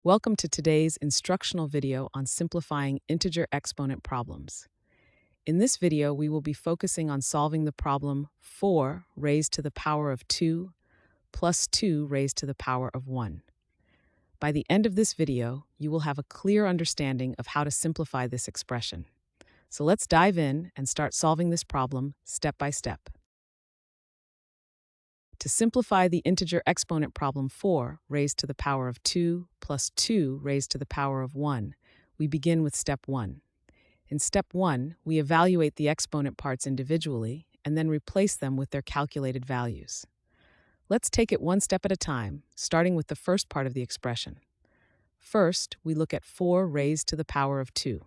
Welcome to today's instructional video on simplifying integer exponent problems. In this video, we will be focusing on solving the problem 4 raised to the power of 2 plus 2 raised to the power of 1. By the end of this video, you will have a clear understanding of how to simplify this expression. So let's dive in and start solving this problem step by step. To simplify the integer exponent problem 4 raised to the power of 2 plus 2 raised to the power of 1, we begin with step 1. In step 1, we evaluate the exponent parts individually and then replace them with their calculated values. Let's take it one step at a time, starting with the first part of the expression. First, we look at 4 raised to the power of 2.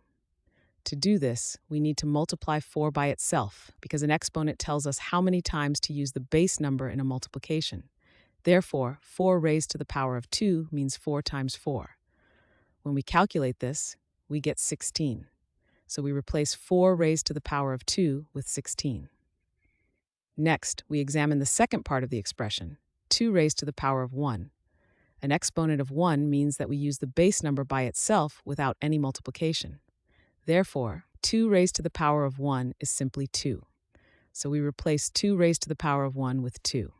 To do this, we need to multiply 4 by itself, because an exponent tells us how many times to use the base number in a multiplication. Therefore, 4 raised to the power of 2 means 4 times 4. When we calculate this, we get 16. So we replace 4 raised to the power of 2 with 16. Next, we examine the second part of the expression, 2 raised to the power of 1. An exponent of 1 means that we use the base number by itself without any multiplication. Therefore, 2 raised to the power of 1 is simply 2. So we replace 2 raised to the power of 1 with 2.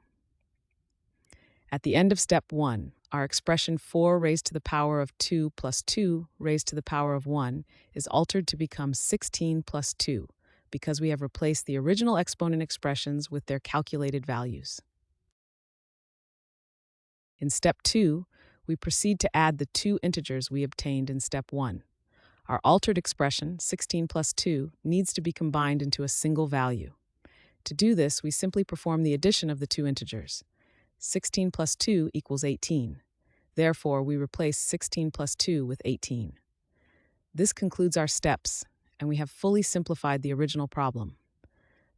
At the end of step 1, our expression 4 raised to the power of 2 plus 2 raised to the power of 1 is altered to become 16 plus 2, because we have replaced the original exponent expressions with their calculated values. In step 2, we proceed to add the two integers we obtained in step 1. Our altered expression, 16 plus 2, needs to be combined into a single value. To do this, we simply perform the addition of the two integers. 16 plus 2 equals 18. Therefore, we replace 16 plus 2 with 18. This concludes our steps, and we have fully simplified the original problem.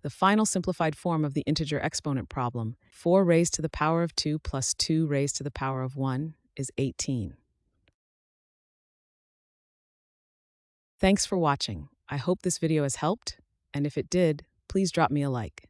The final simplified form of the integer exponent problem, 4 raised to the power of 2 plus 2 raised to the power of 1, is 18. Thanks for watching. I hope this video has helped, and if it did, please drop me a like.